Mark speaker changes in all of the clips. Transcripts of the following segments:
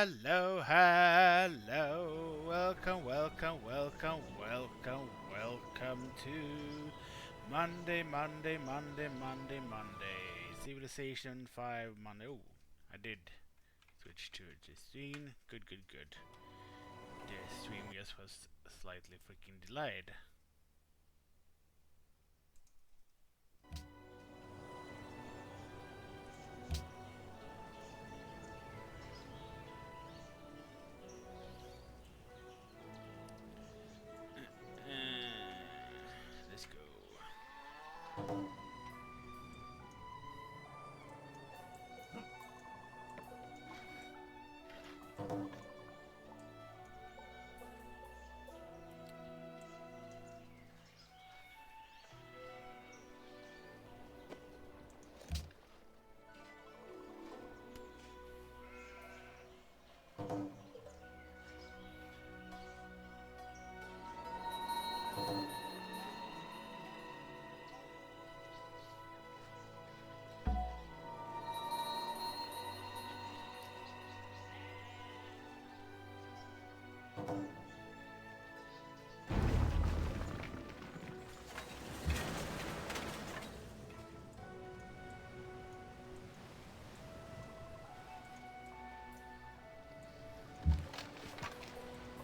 Speaker 1: Hello, hello. Welcome to Monday. Civilization 5 Monday. Oh, I did switch to the screen. Good. The stream just was slightly freaking delayed. Let's go.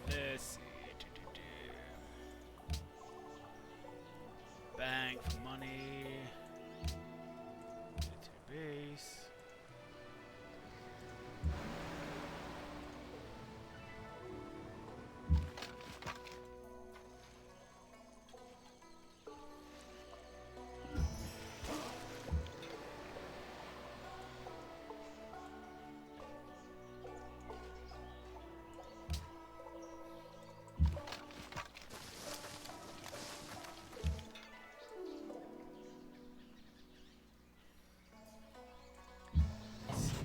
Speaker 1: Let's see. Bank for money. Military base. Let's see.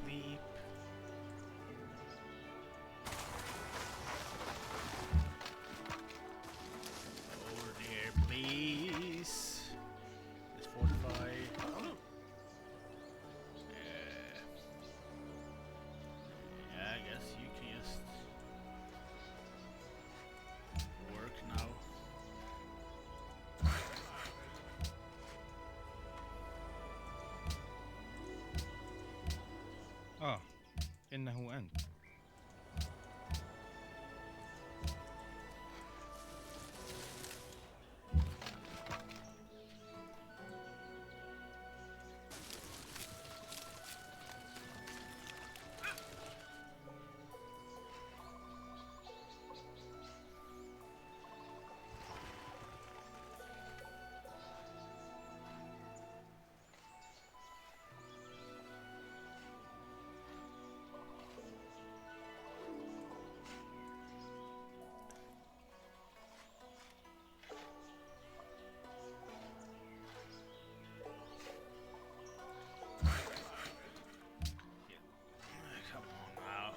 Speaker 1: Sleep. Over there, please. Let's fortify. Yeah, I guess you can just work now.
Speaker 2: إنه أنت.
Speaker 1: Come on now.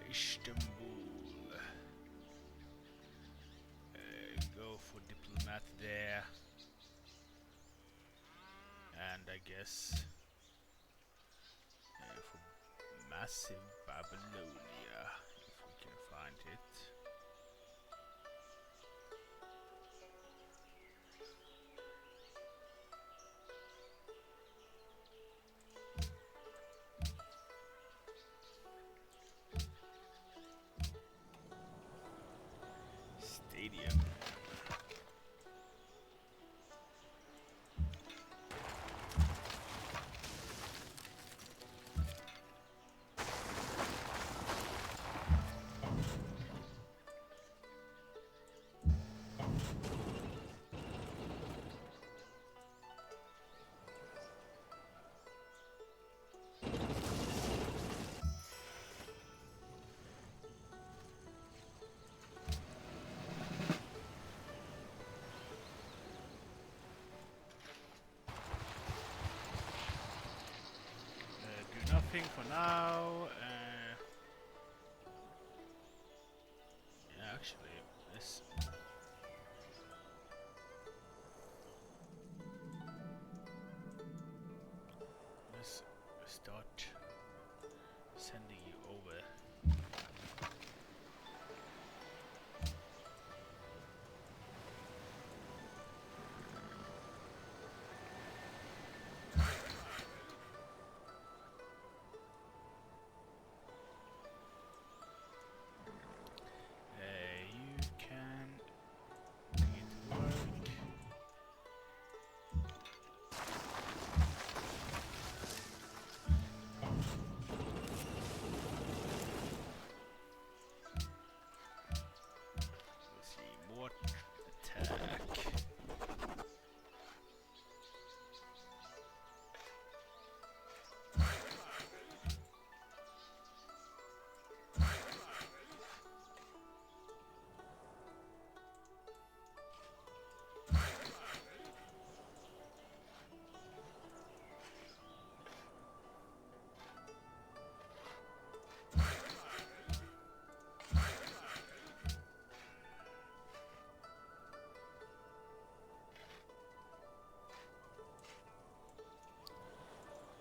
Speaker 1: Istanbul. Go for diplomat there. And I guess for massive Babylonia, if we can find it. everything for now. Yeah, actually, let's start sending you over. You can make it work. Let's see, more attack.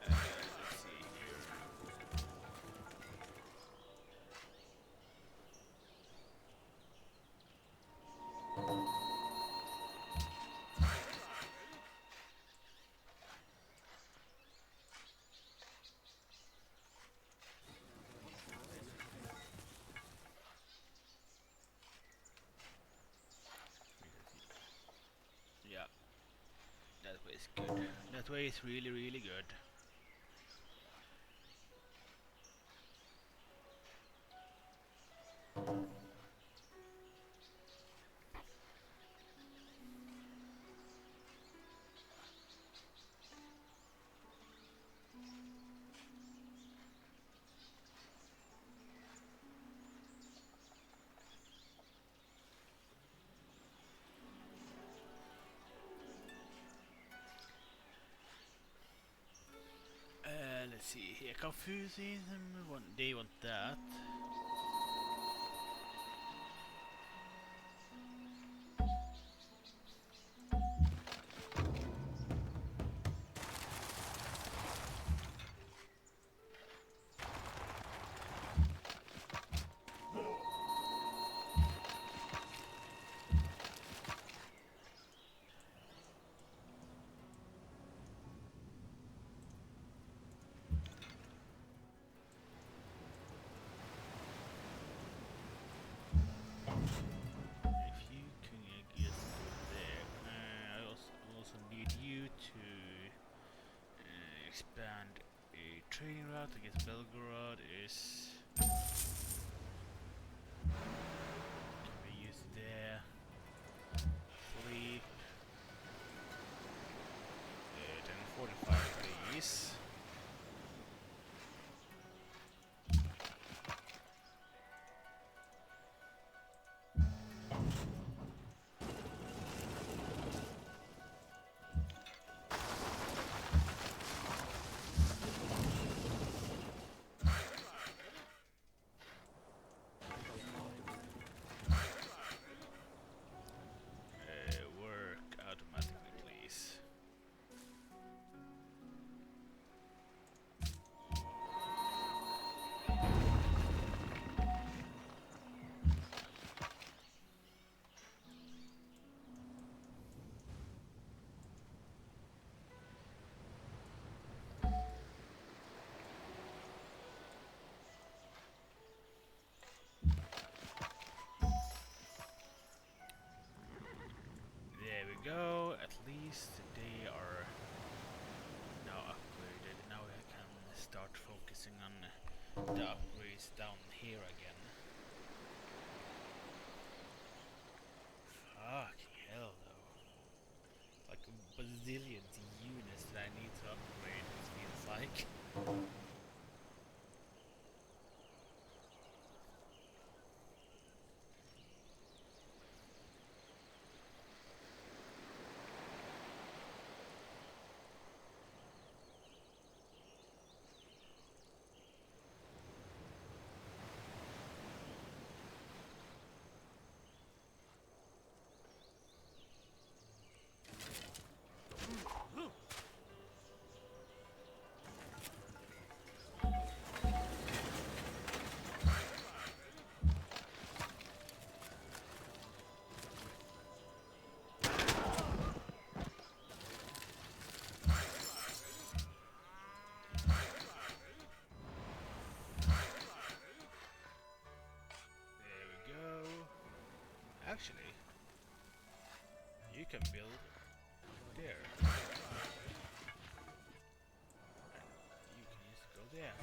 Speaker 1: Let's see here. Yeah, that way is good. That way is really, really good. Let's see here. Confusing them. They want that. If you can get there, I also need you to expand a training route against Belgorod. Is can be used there. Sleep. Then 45, please. Work automatically, please. There we go. At least they are now upgraded. Now we can start focusing on the upgrades down here again. Fucking hell though. Like bazillions units that I need to upgrade, it feels like. actually, you can build there. And you can just go there.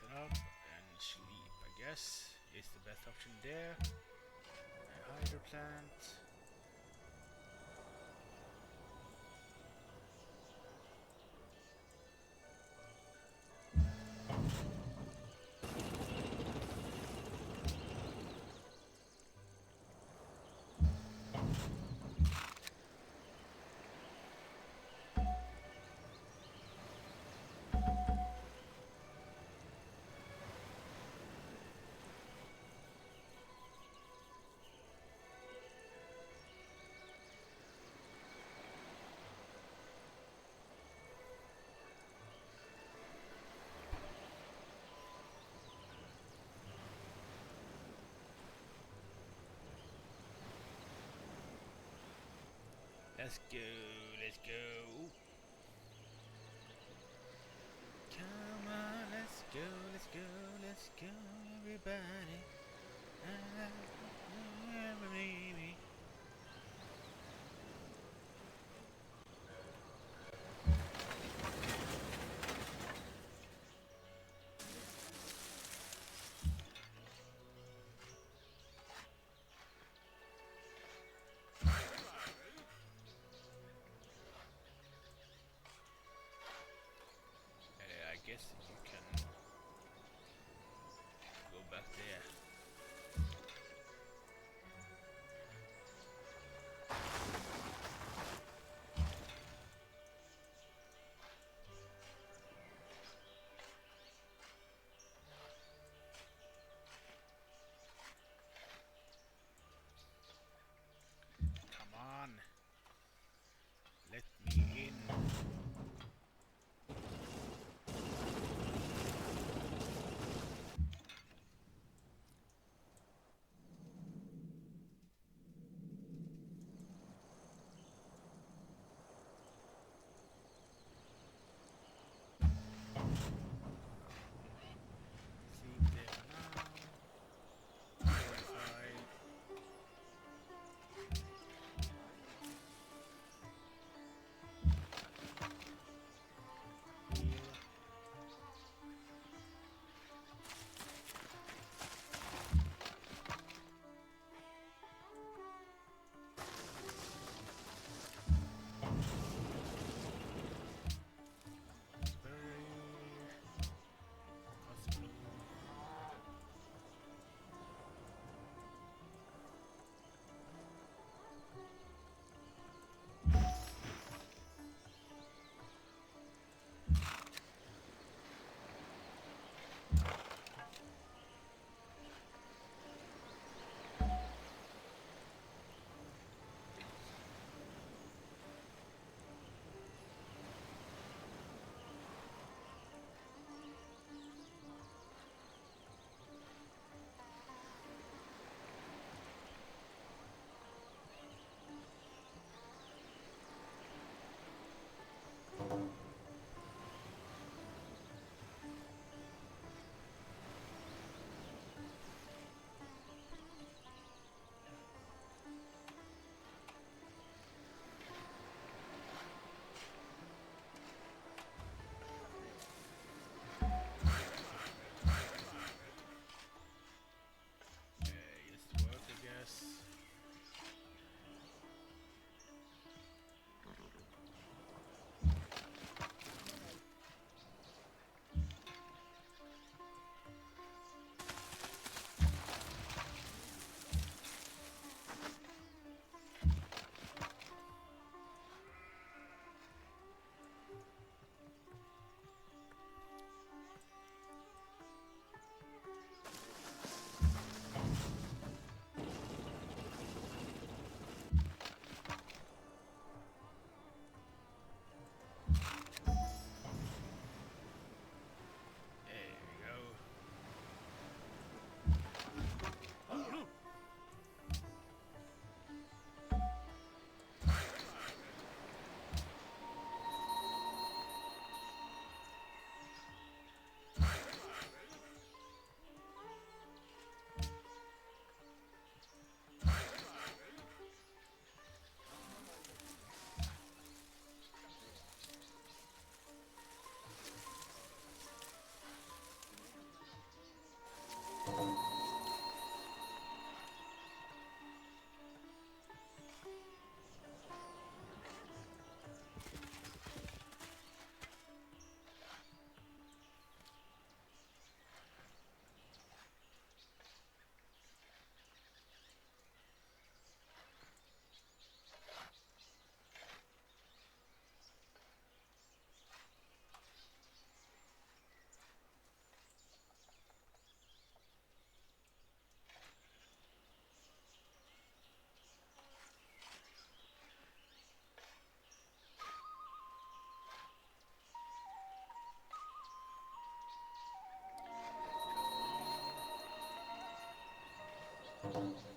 Speaker 1: Set up and sleep, I guess, is the best option there. A hydro plant. Let's go, let's go. Come on, let's go, let's go, let's go, everybody. Baby. I guess you can go back there. Come on. Let me in. Finally.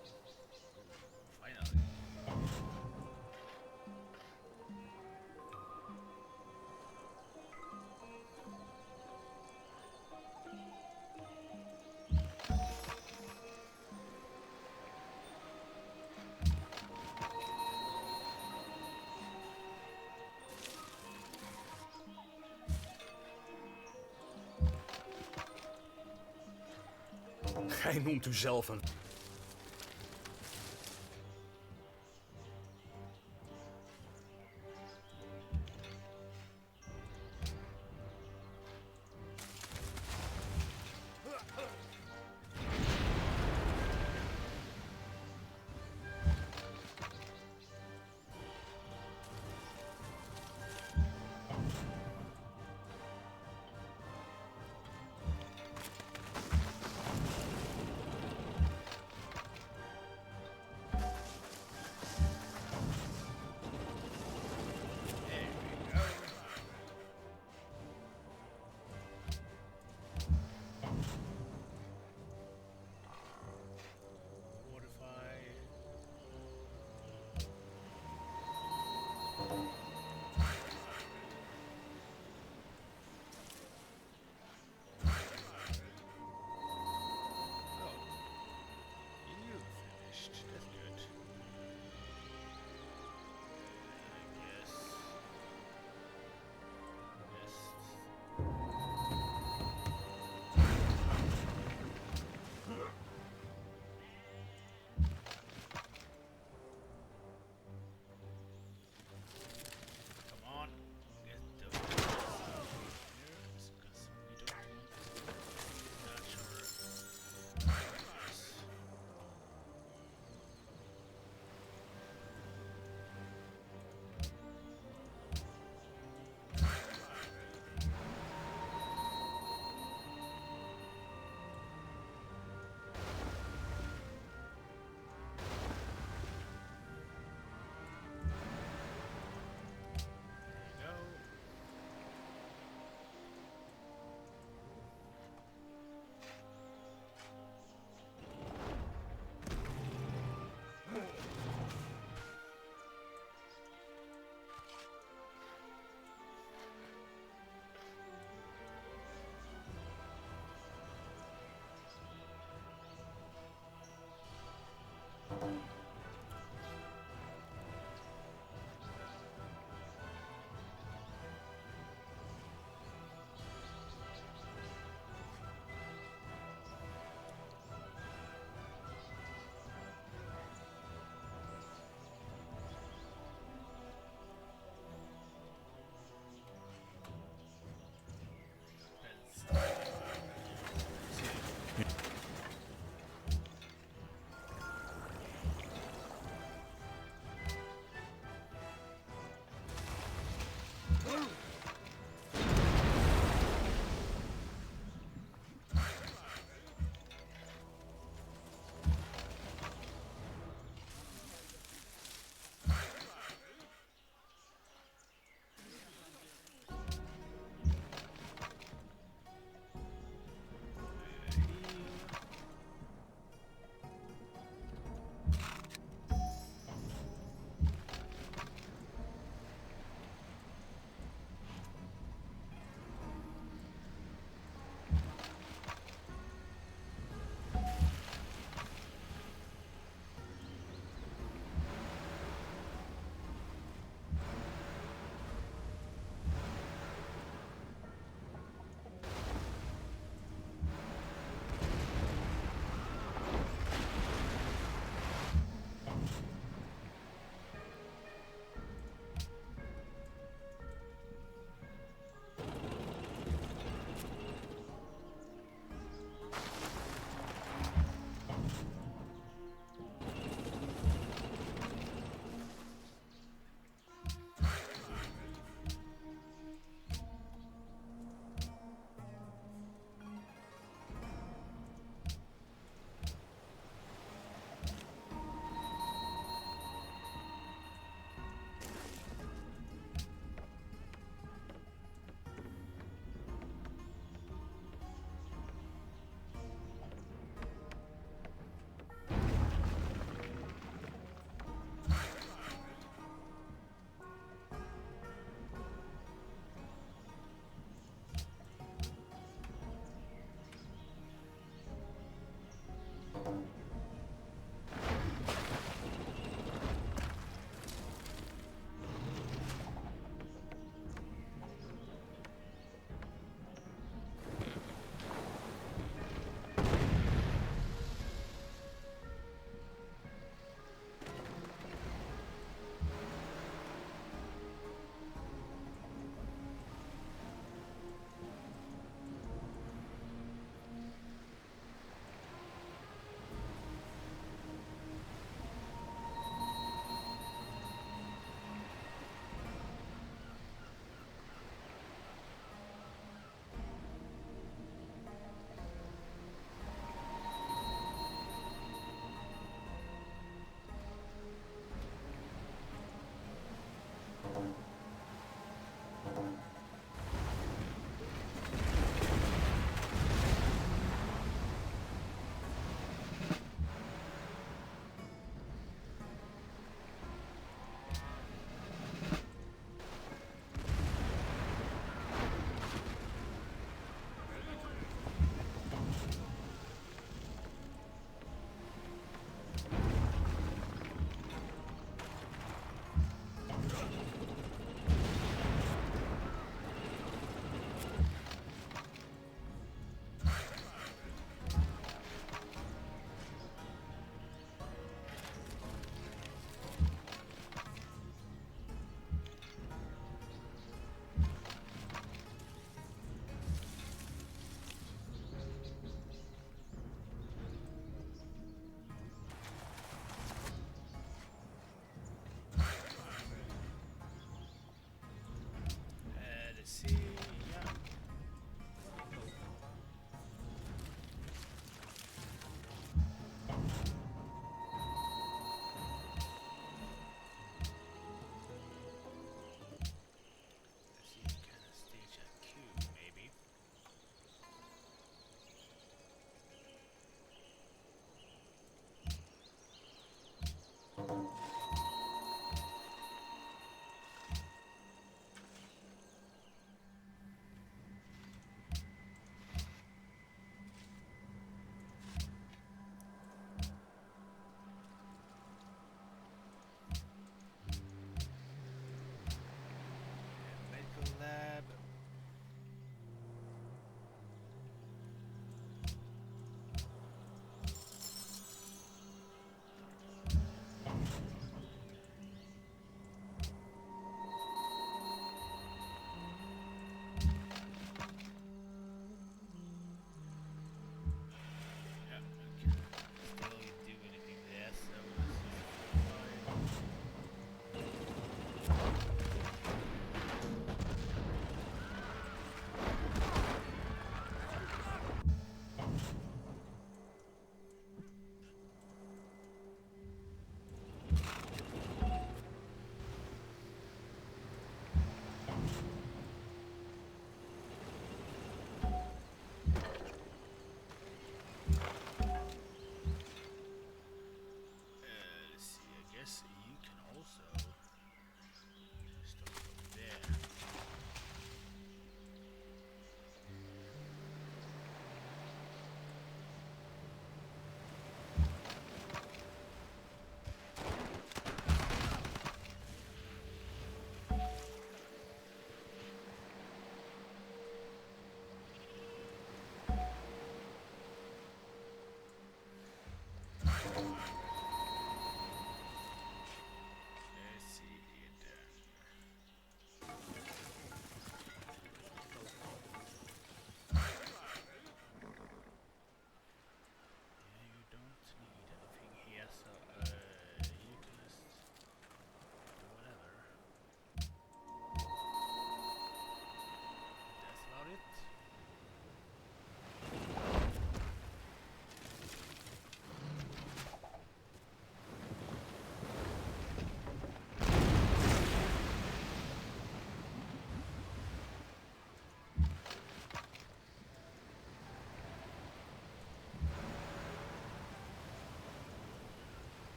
Speaker 3: Gij noemt u zelf een...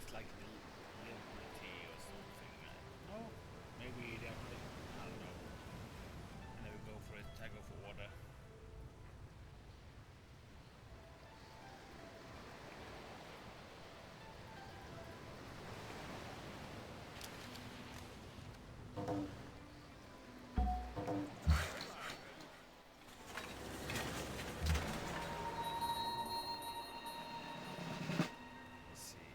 Speaker 1: that's like the Liberty or something. No, maybe definitely. I don't know. I never go for it. I go for water. Let's see.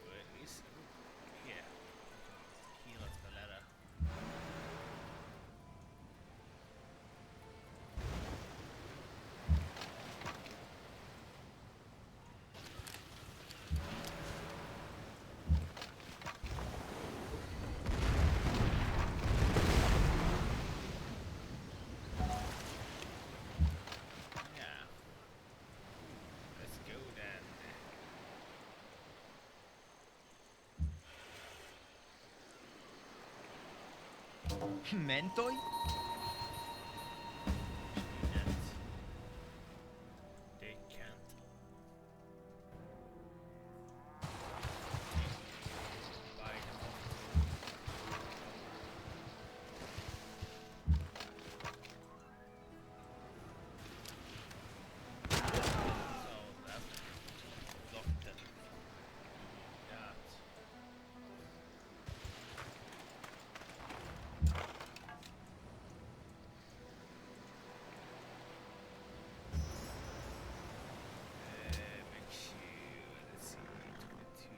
Speaker 1: Where is here? Heal us the ladder. Yeah. Let's go then.
Speaker 3: Mentoi?
Speaker 1: That they can't. Buy them. So that blocked them. That. Make sure. Let's see. 22.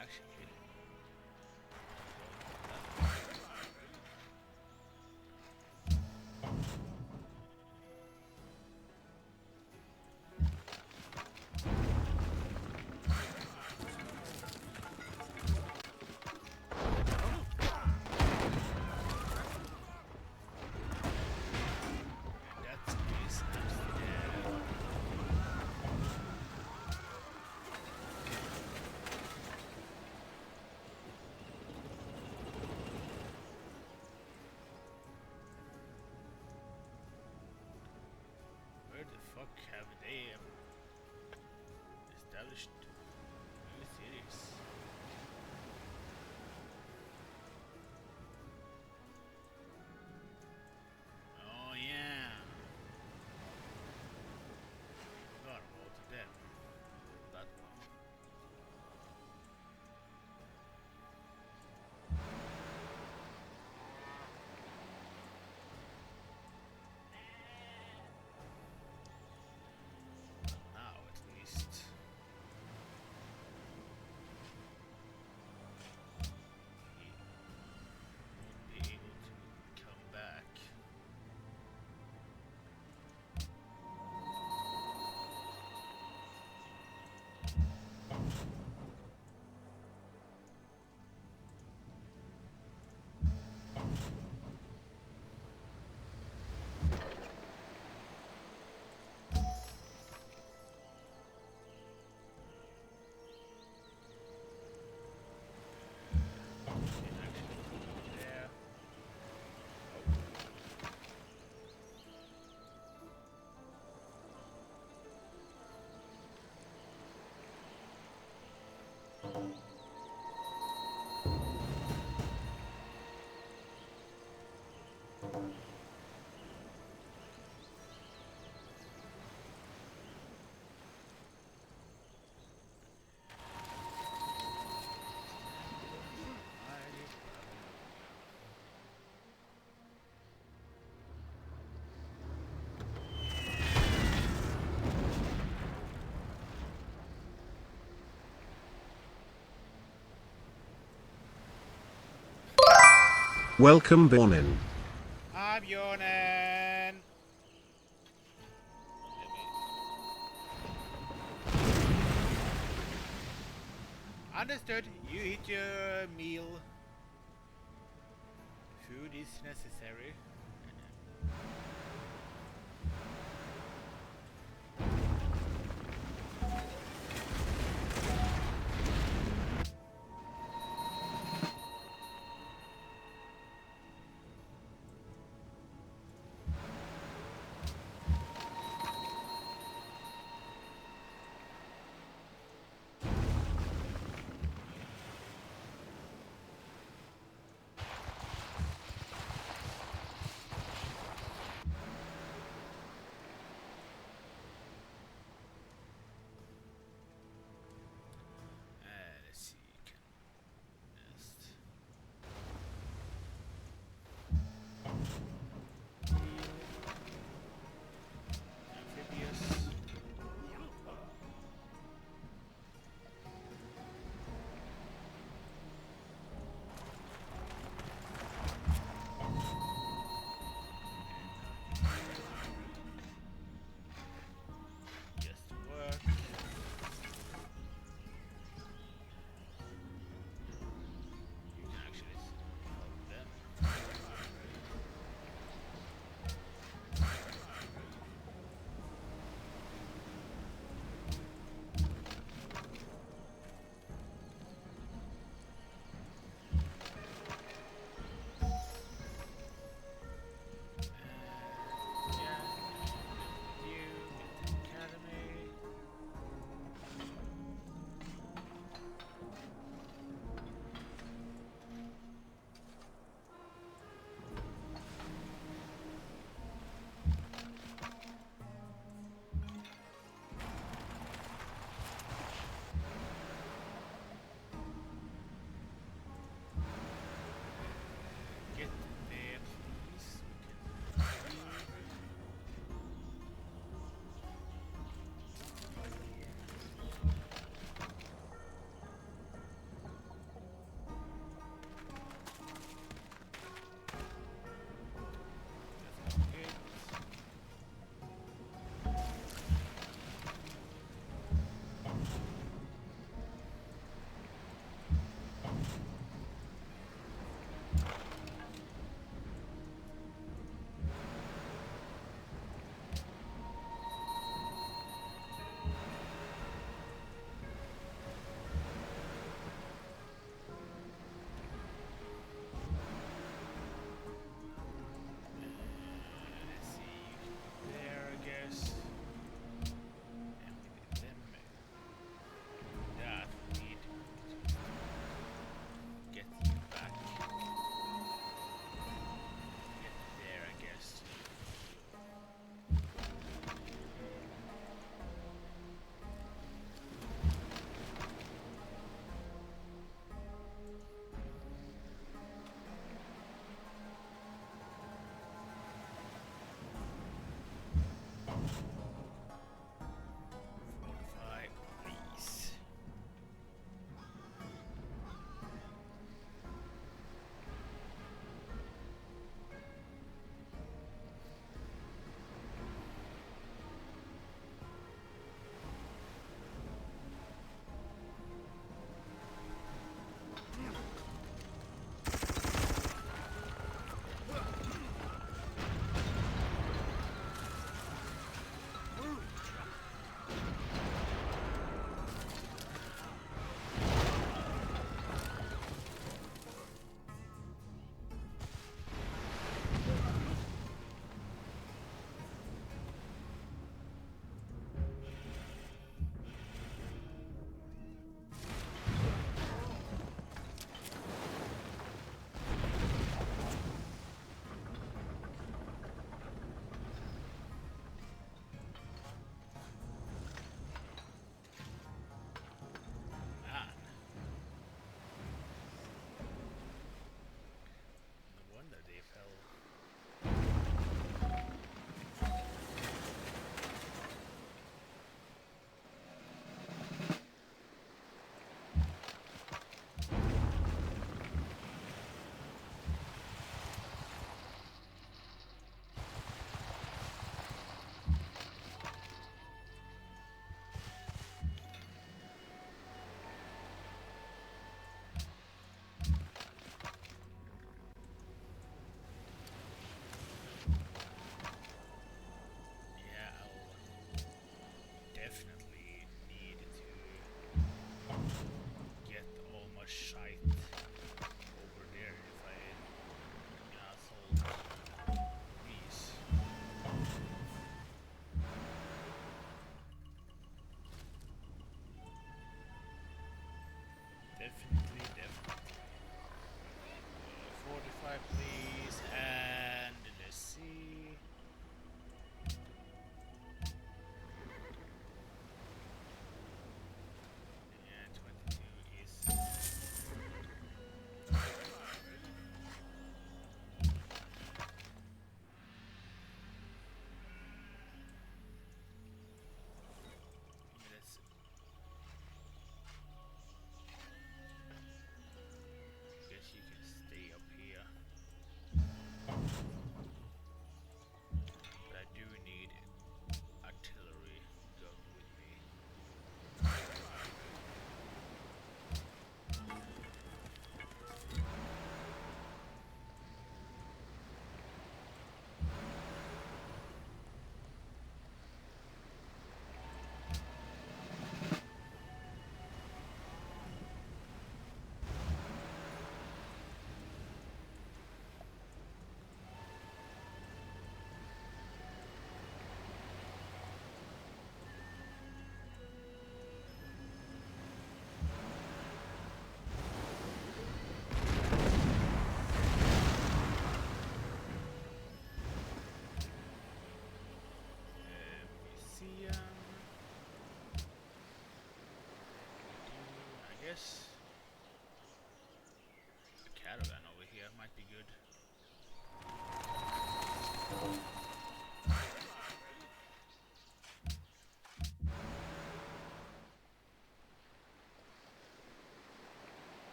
Speaker 1: Actually, that is Amsterdam. Where the fuck have they established new cities? Oh yeah. Forgot about that. That one. Now at least.
Speaker 3: Welcome Bornin.
Speaker 1: I'm yawning. Understood. You eat your meal. Food is necessary.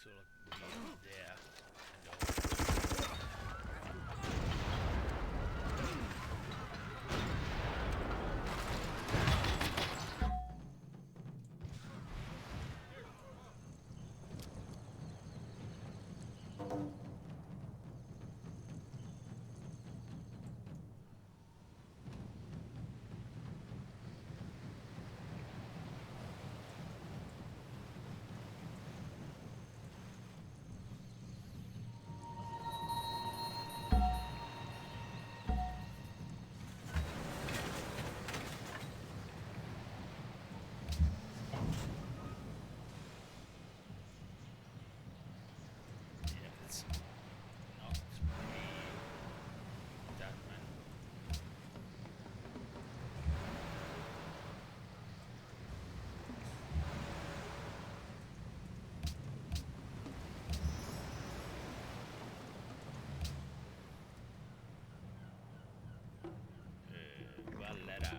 Speaker 1: sort of be there and all. Yeah, it's not me. That man. Valera.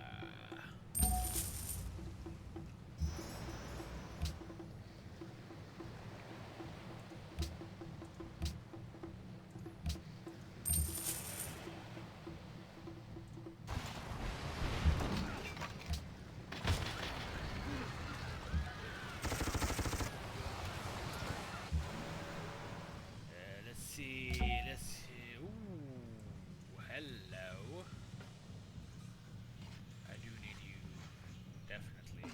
Speaker 1: Let's see. Let's see. Ooh, hello. I do need you, definitely.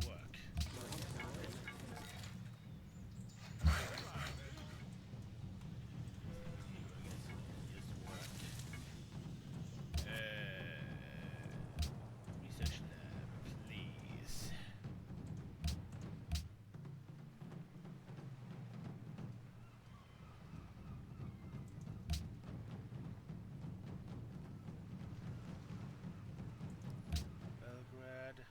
Speaker 1: Work. Just work. Research lab, please. Belgrade.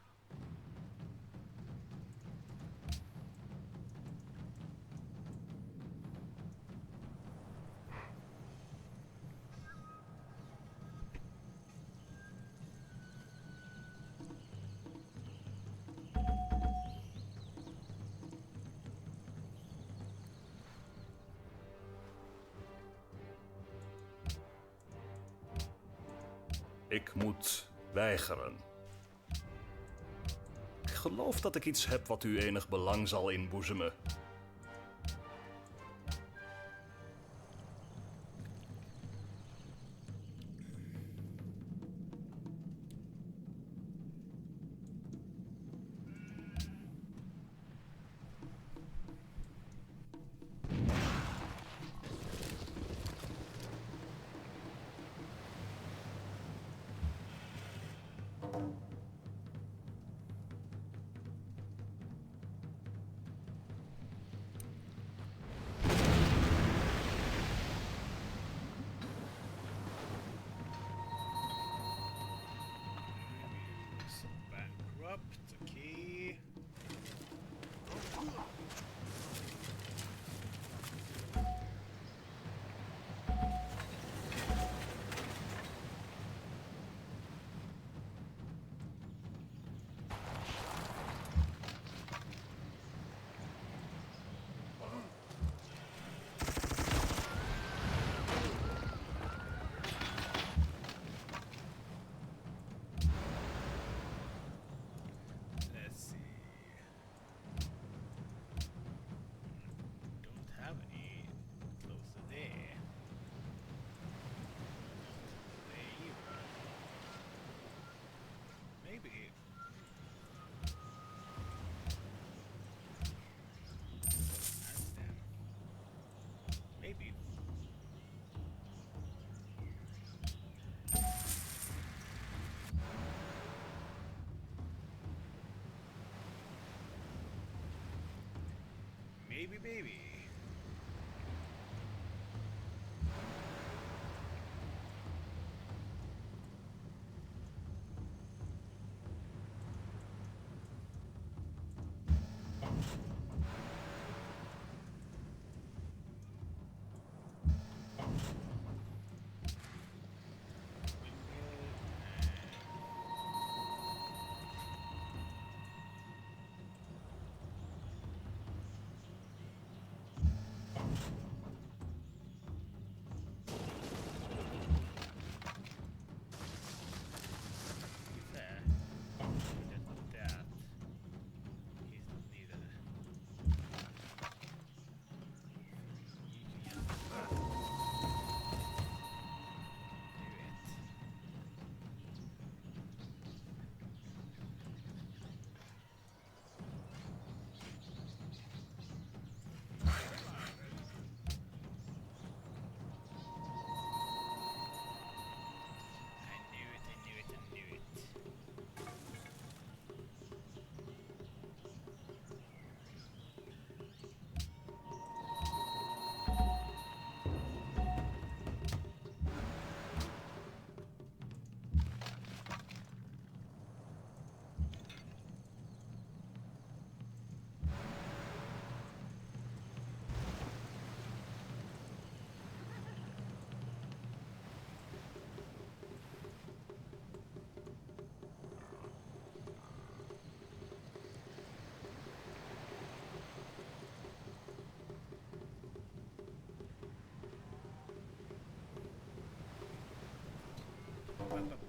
Speaker 3: Ik moet weigeren. Ik geloof dat ik iets heb wat u enig belang zal inboezemen.
Speaker 1: Bankrupt, okay. Let's see. Don't have any close to there. There either. Maybe. That's them. Maybe. Maybe, baby.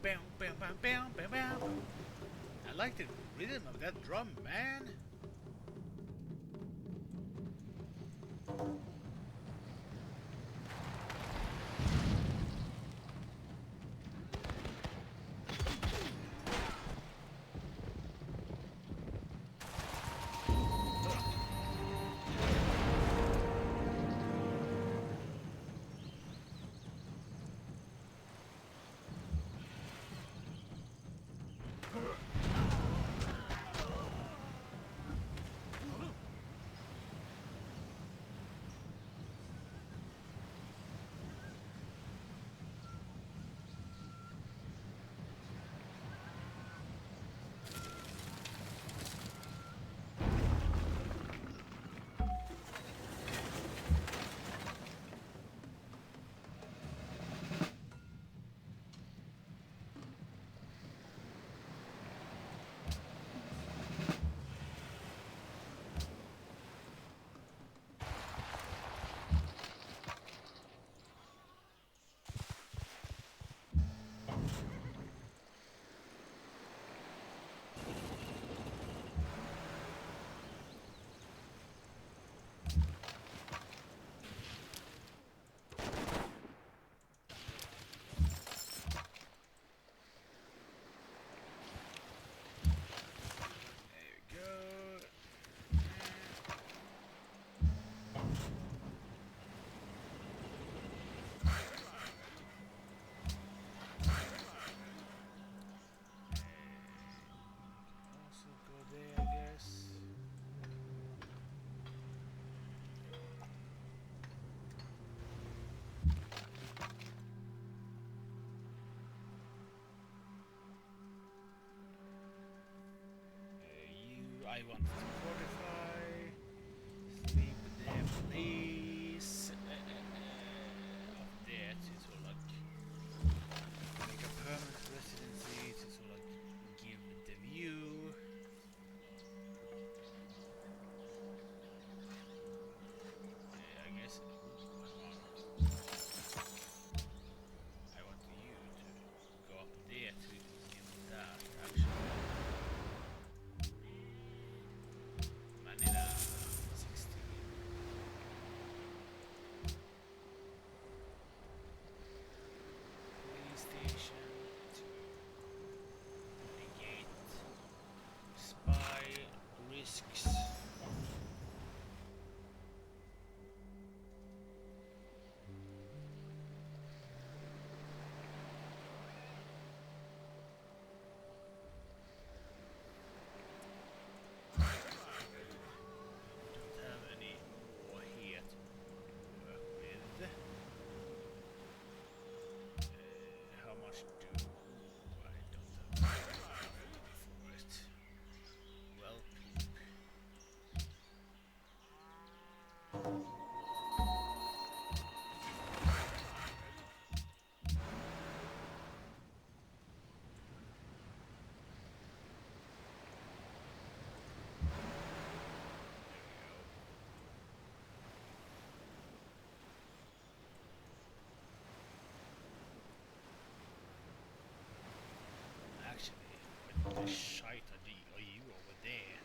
Speaker 1: bam, bam, bam, bam, bam, bam. I like the rhythm of that drum, man. I want to fortify. Sleep there, please. Up there to sort of like make a permanent residency to sort of like give the view. I guess I want you to go up there to give that actually. Manila 16. Police station to negate spy risks. Don't have any more here to work with. How much do I don't have for it? Well, actually, what the shite are you over there?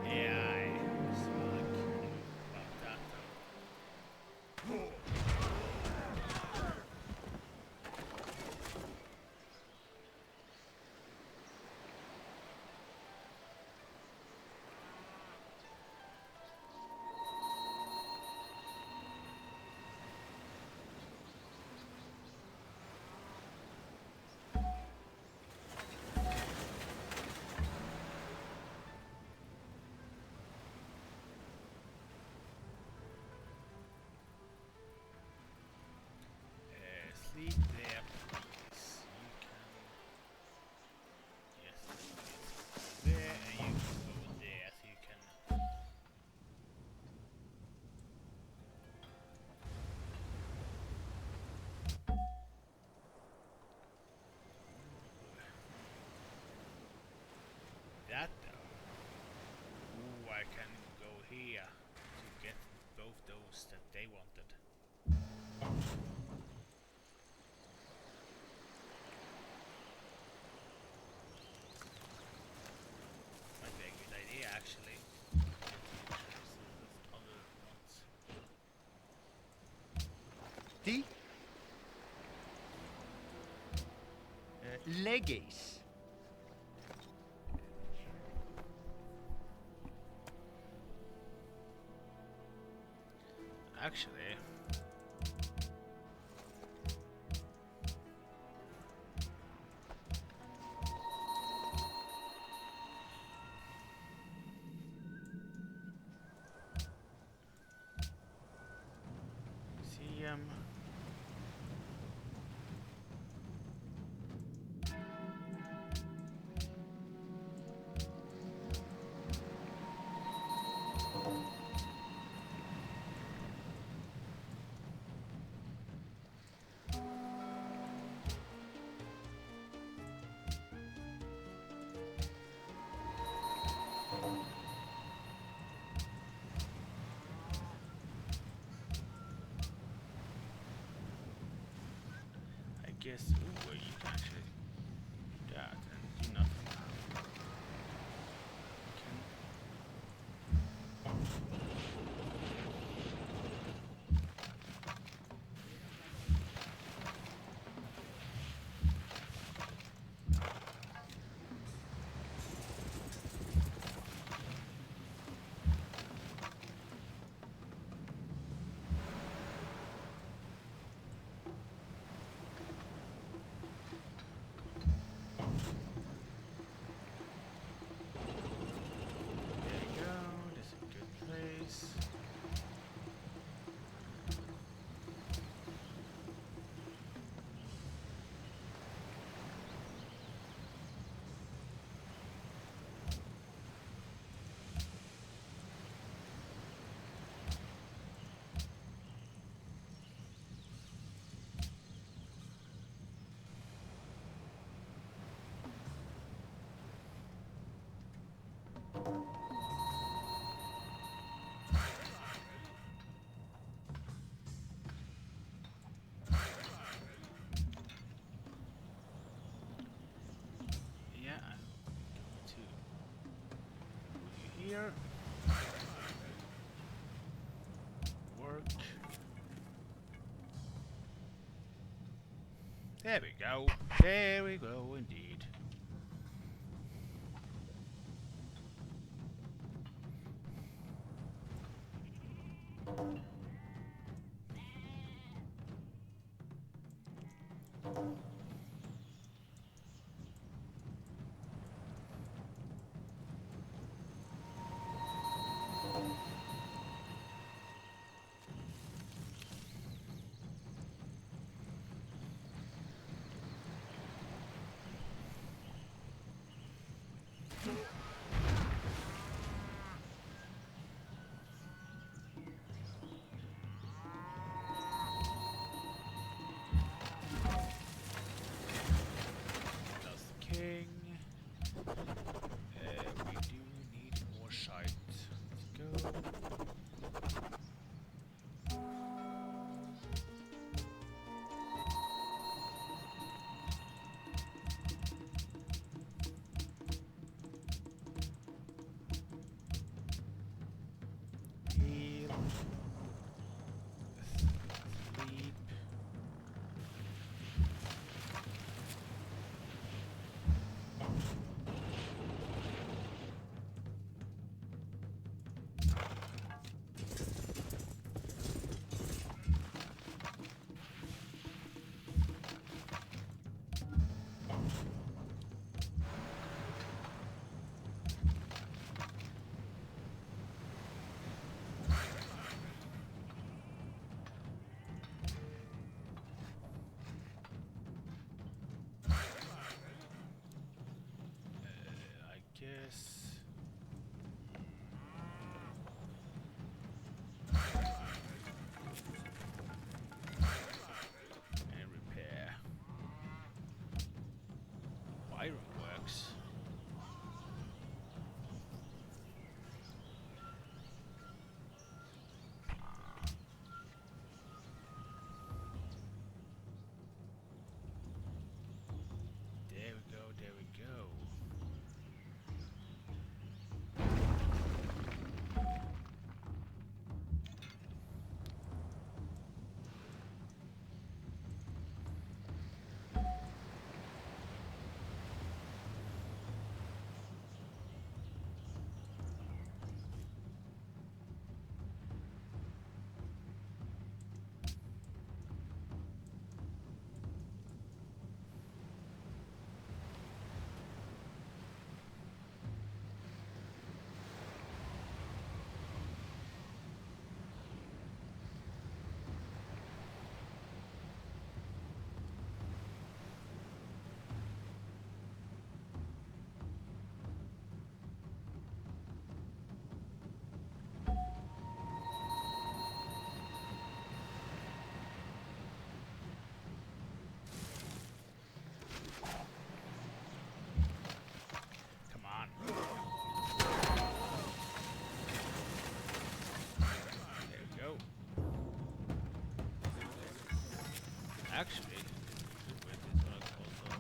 Speaker 1: Yeah, I suck about that though. Sleep there, please. You can. Yes, there, and you can go there, so you can both those that they wanted. Might be a good idea actually. Other ones.
Speaker 4: Die? Leggies.
Speaker 1: Actually, museum. I guess. Ooh, you can actually do that and do nothing. Can There you go. This is a good place. Yeah, I'm going to put you here. Work. There we go. There we go, indeed. That's the king. We do need more sites. Let's go. Heal. Sleep. actually, good way to sort of also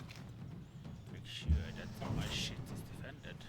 Speaker 1: make sure that my shit is defended.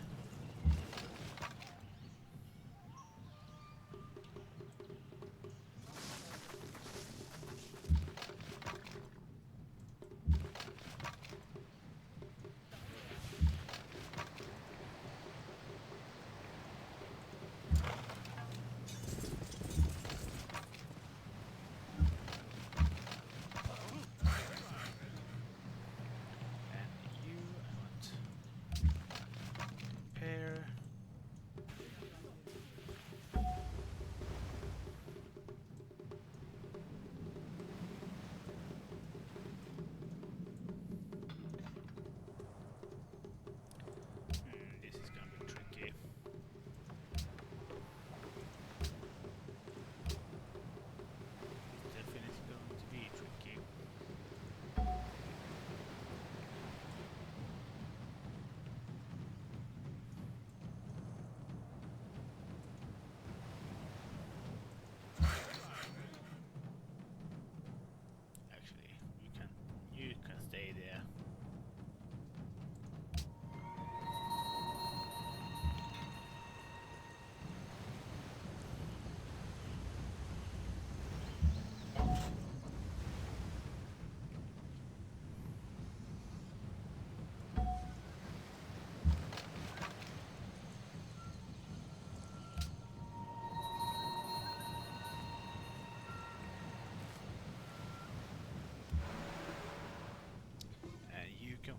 Speaker 1: Can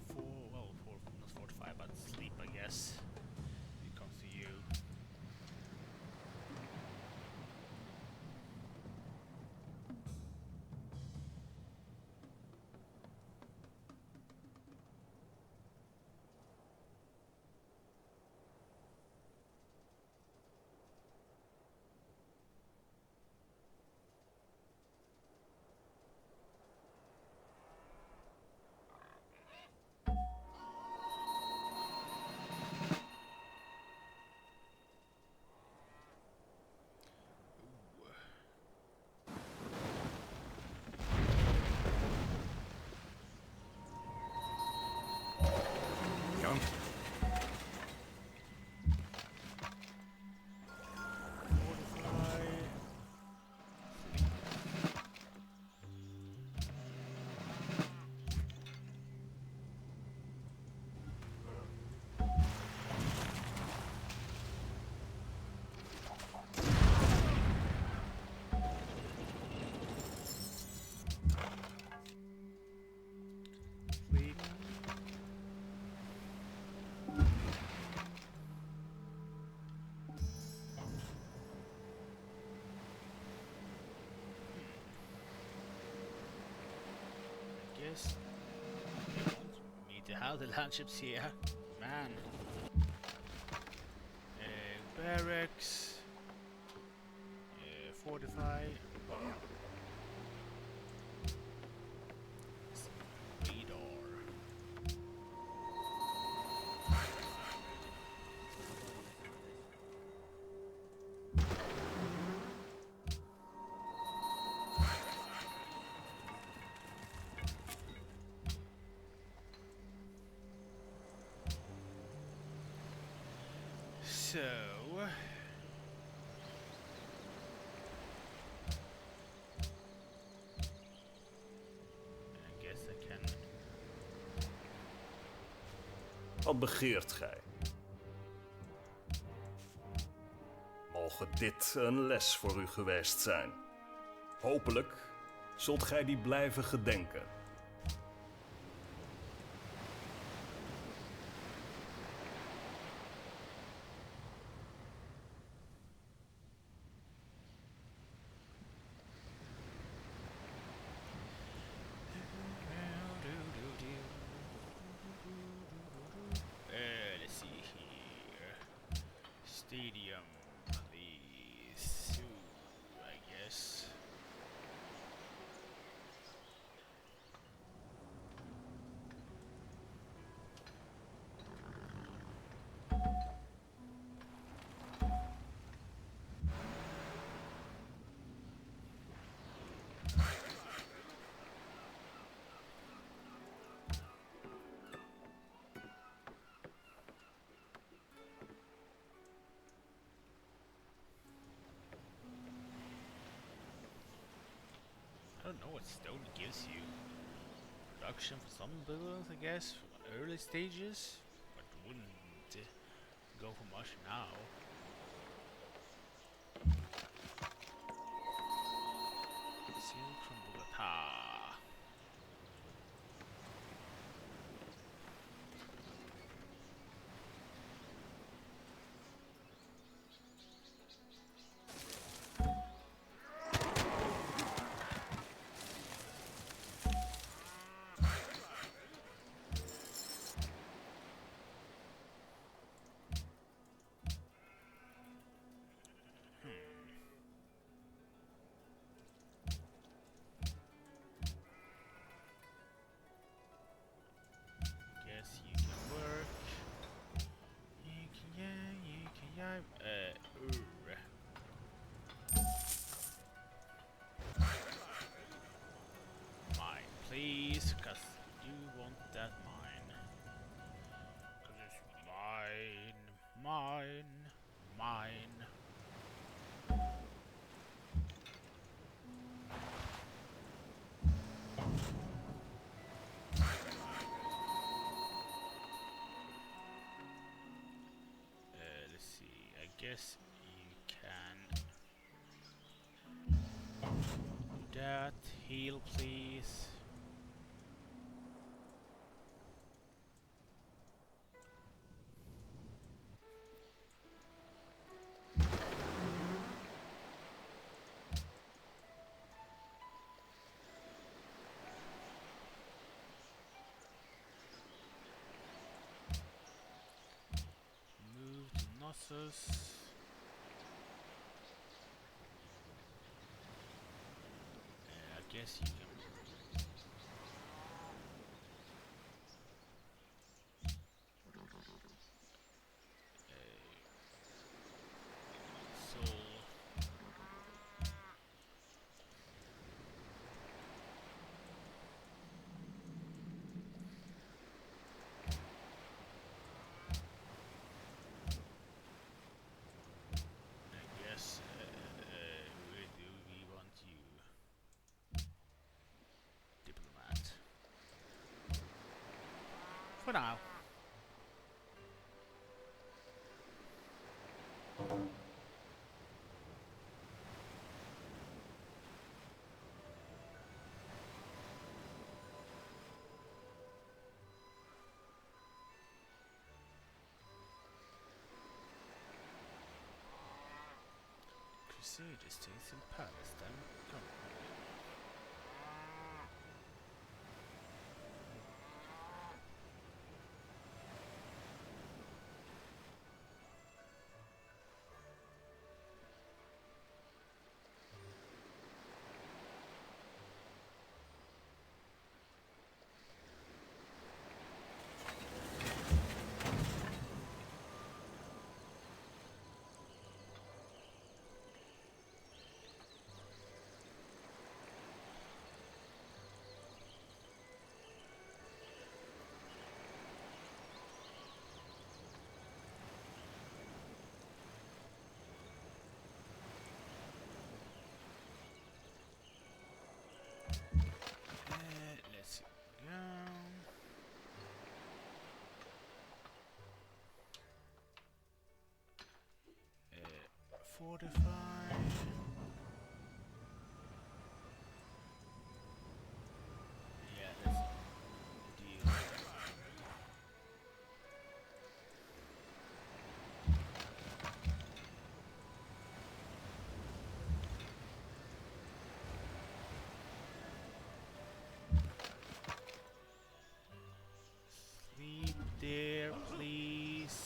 Speaker 1: not fortify, but sleep, I guess. It comes to you. Yes. Me to have the landships here. Man. Barracks. Fortify. Radar. So, I guess I can.
Speaker 3: Wat begeert gij? Moge dit een les voor u geweest zijn. Hopelijk zult gij die blijven gedenken.
Speaker 1: Let's see here. Stadium, please. Ooh, I guess. don't know what stone gives you. Production for some buildings, I guess, for early stages, but wouldn't go for much now. Silk from Bogota. Guess you can work. You can, yeah, you can, yeah. Mine, please, cause you want that mine. Cause it's mine. Let's see, I guess you can do that. Heal, please. Move to Knossos. I guess you can. Soul. I guess where do we want you? Diplomat. For now. Crusader stays in Palestine. Come on. Let's go. Fortify. Yeah, let's deal. Sleep there, please.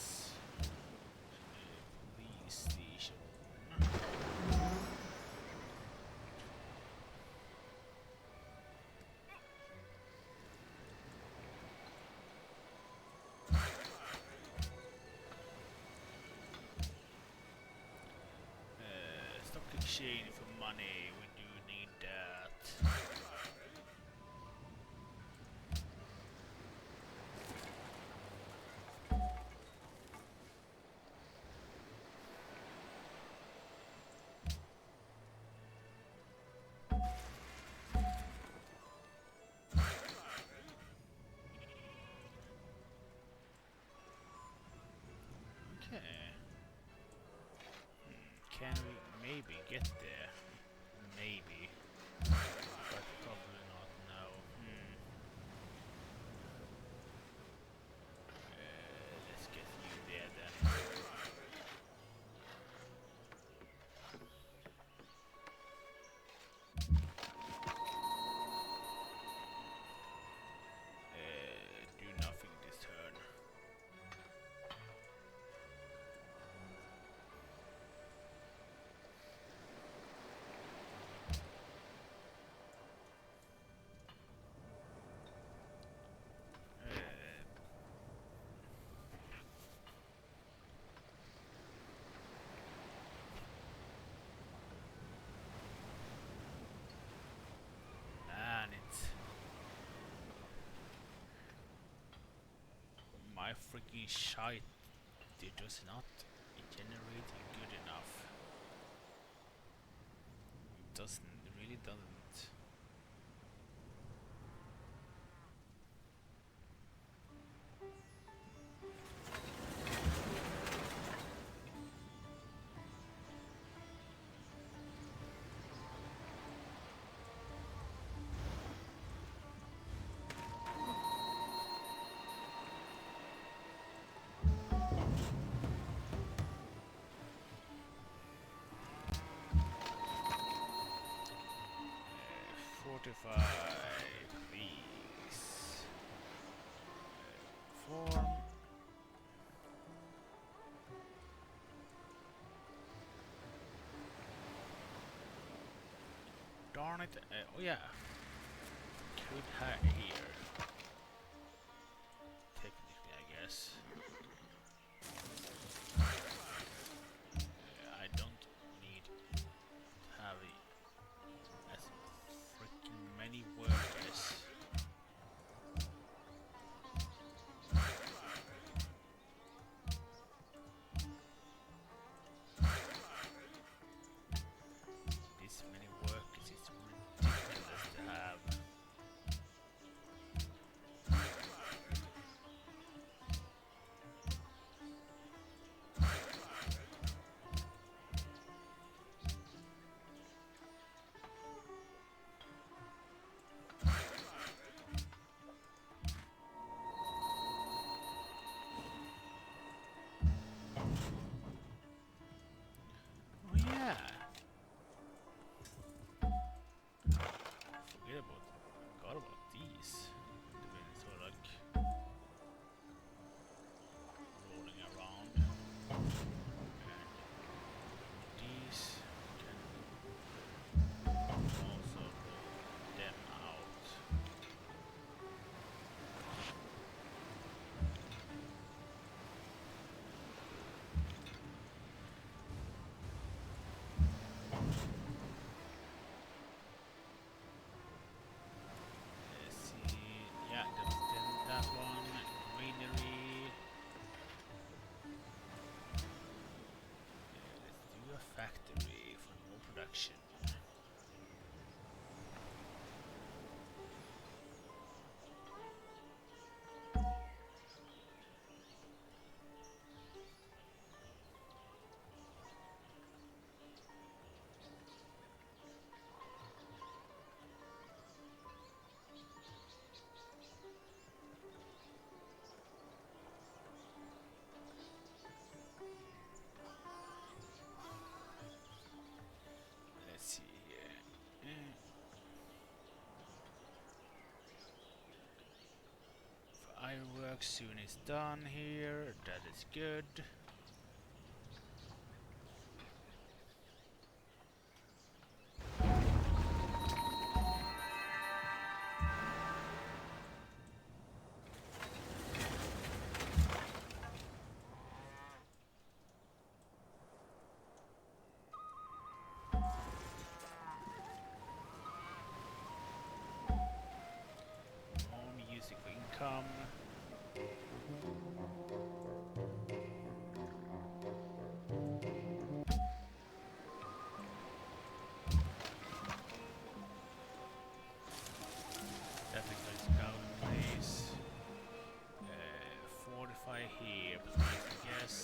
Speaker 1: Police station. Stock exchange for money. We do need that. Okay. Can we maybe get there? Maybe. But probably not now. Let's get you there then. Do nothing this turn. Man, it's my freaking shite. It does not generate good enough. It doesn't. It really doesn't. Fortify, please. Form. Darn it. Oh yeah. Could have here. Technically, I guess. I don't need to have as freaking many workers. This many workers is ridiculous to have. Oh yeah. Forgot about these. The minutes were like rolling around. And these can also roll them out. Let's see. Yeah, that one. Greenery. Let's do a factory for more production. Let's see here. Ironwork soon is done here. That is good. More music for income. Definitely scout place. Fortify here, please, I guess.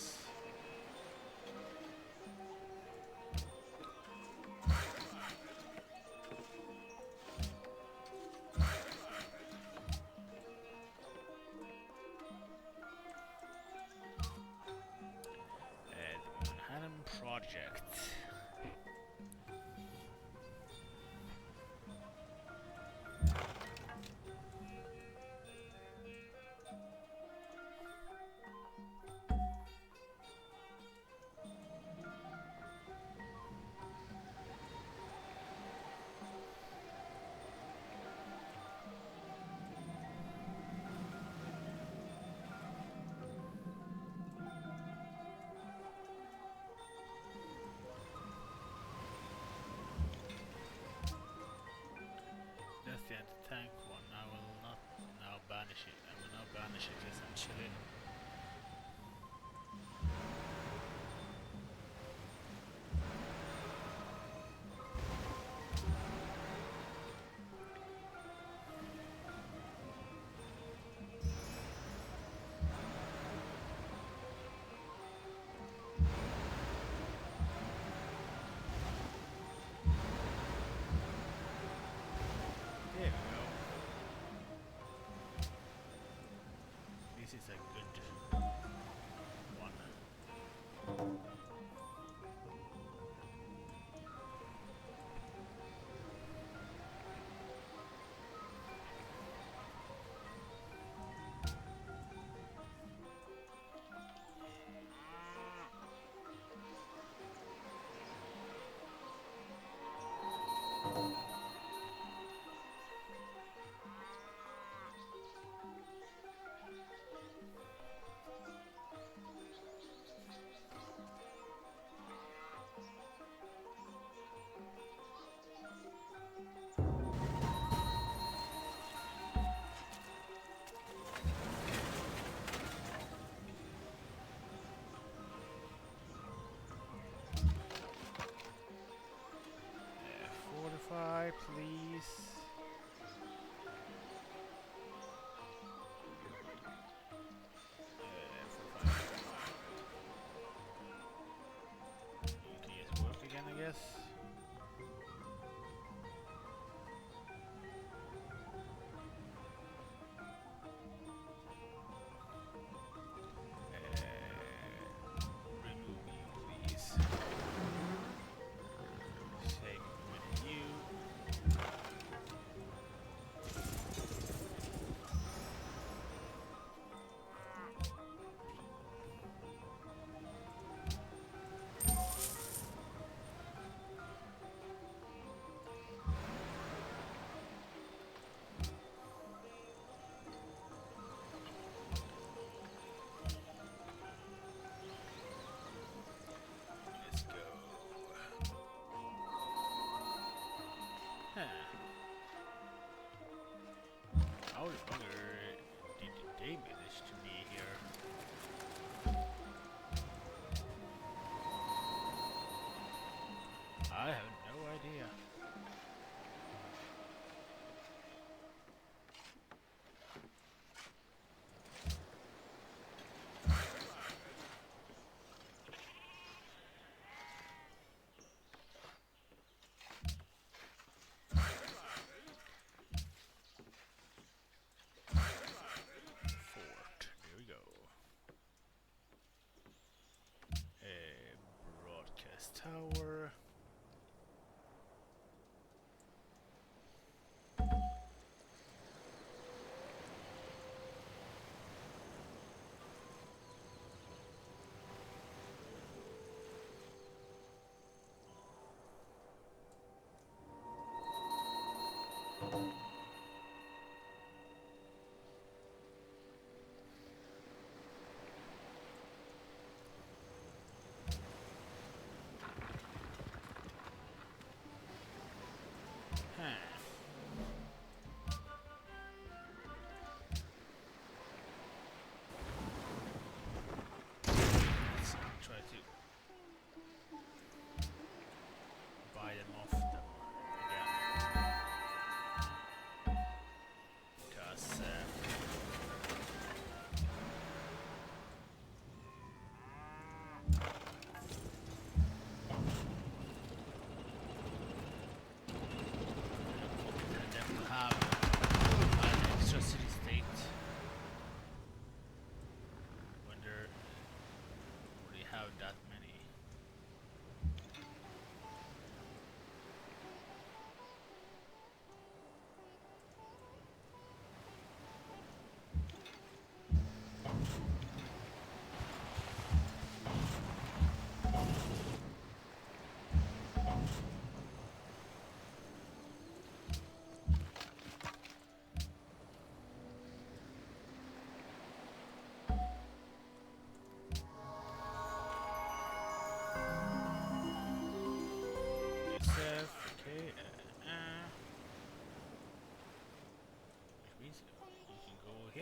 Speaker 1: project. That's the anti-tank one. I will not now banish it. I will now banish it essentially. There we go. This is a good one.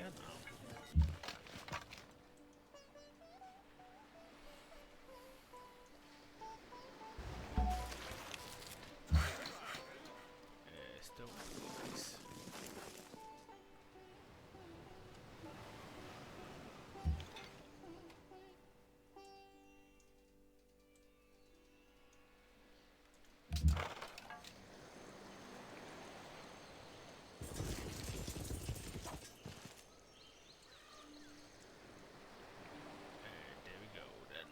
Speaker 1: here now? Stone, please. There we go then.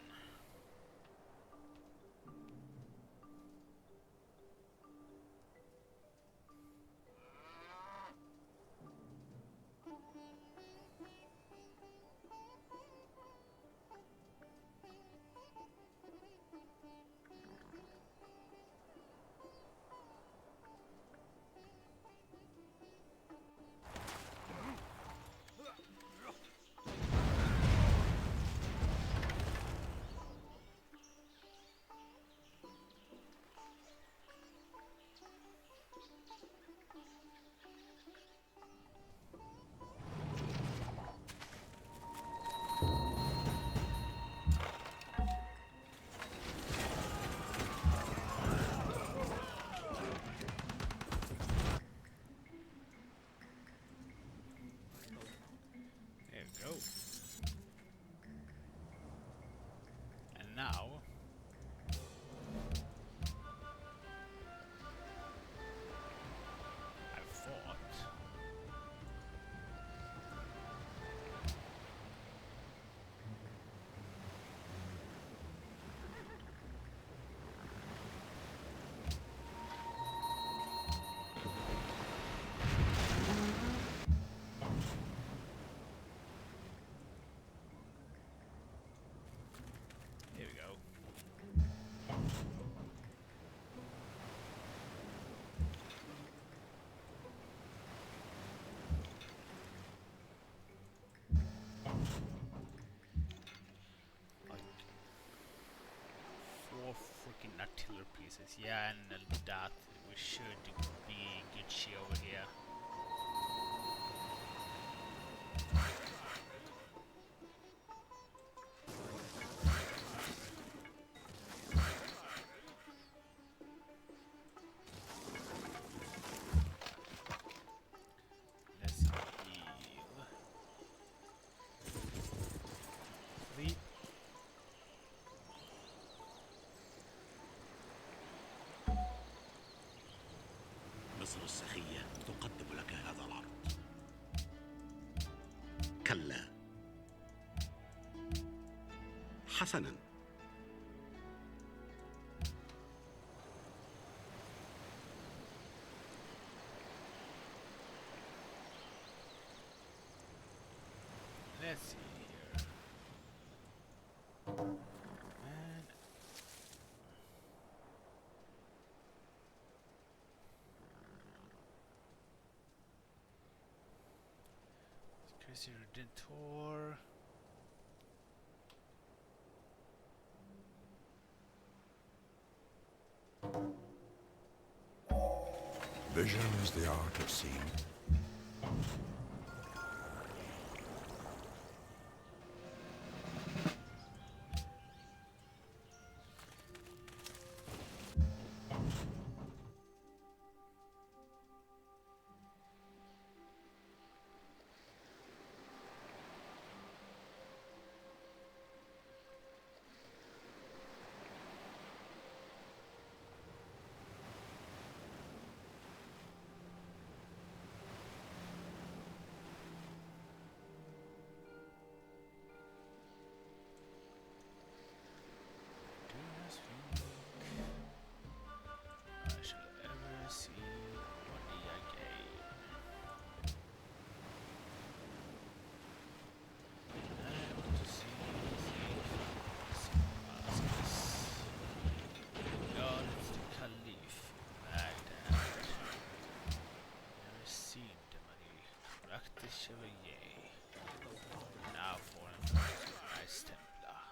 Speaker 1: There we go. And now I thought here we go. Like 4 freaking artillery pieces. Yeah, and that we should be good shit over here. Let's heal. 3.
Speaker 4: مصر السخية تقدم لك هذا العرض. كلا. حسنا.
Speaker 1: Let's see here. And Chrissy Redentor.
Speaker 5: Vision is the art of seeing.
Speaker 1: I shall ever see Bonnie again. I want to see Damascus. God is the Caliph, Baghdad. Never seen the money. Practice Chevalier. Now for an Knights Templar.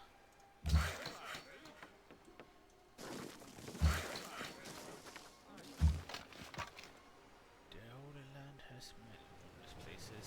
Speaker 1: The Holy Land has many wondrous places.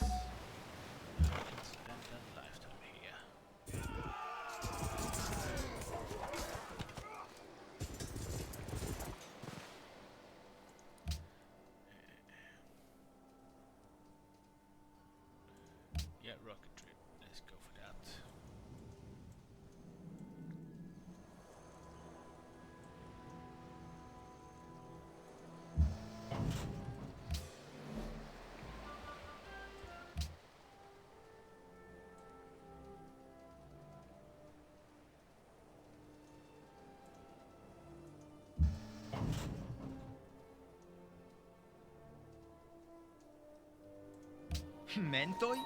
Speaker 2: Mentoy?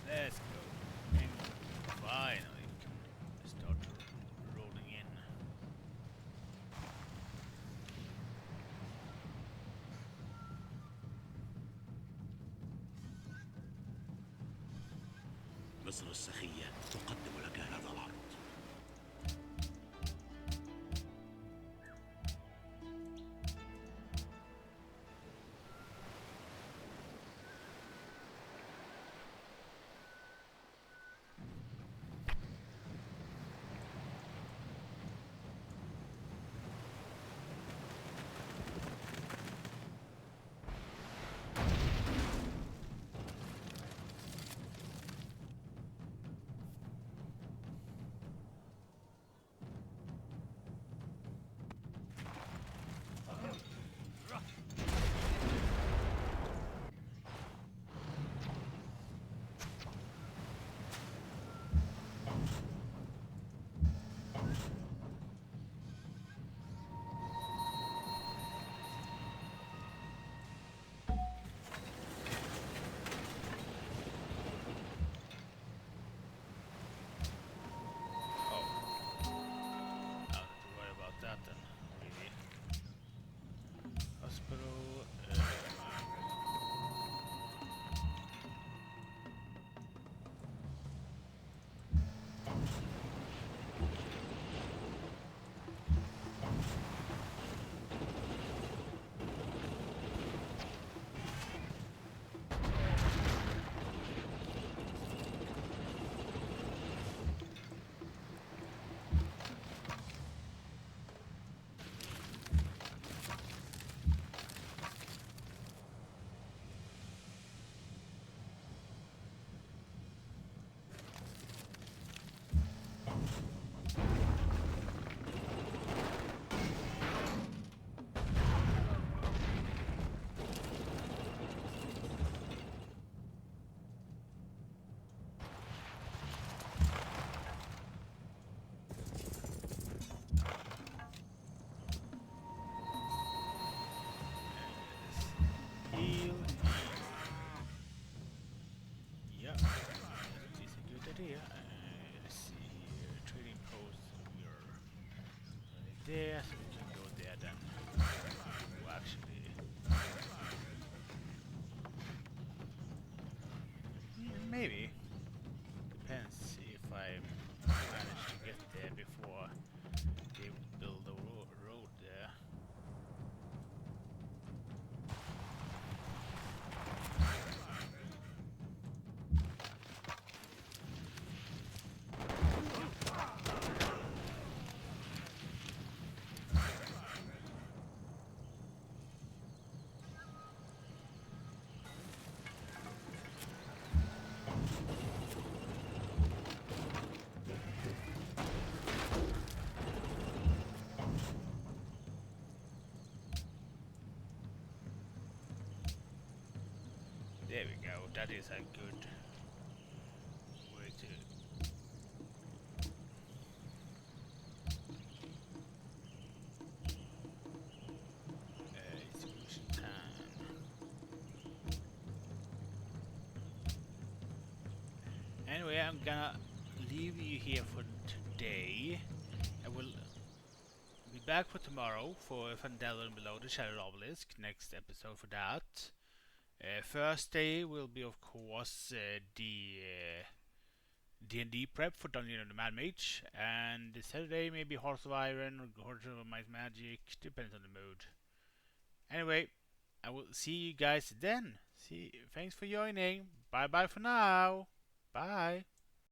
Speaker 1: Let's go. And finally can start rolling in.
Speaker 4: مصر السخية تقدم لك هذا العرض. Not to worry about that then, really. Hospital. Heal. Yeah, that is a good idea. Let's see here. Trading post. We are right there, so we can go there then. Oh, actually. Maybe. Depends if I manage to get there before they build a road there. There we go. That is a good way to. It's mission time. Anyway, I'm gonna leave you here for today. I will be back for tomorrow for Phandelver Below the Shattered Obelisk. Next episode for that. Thursday will be, of course, the D&D prep for Dungeon of the Mad Mage, and Saturday maybe Hearts of Iron or Hearts of Might Magic, depends on the mood. Anyway, I will see you guys then. Thanks for joining. Bye bye for now. Bye.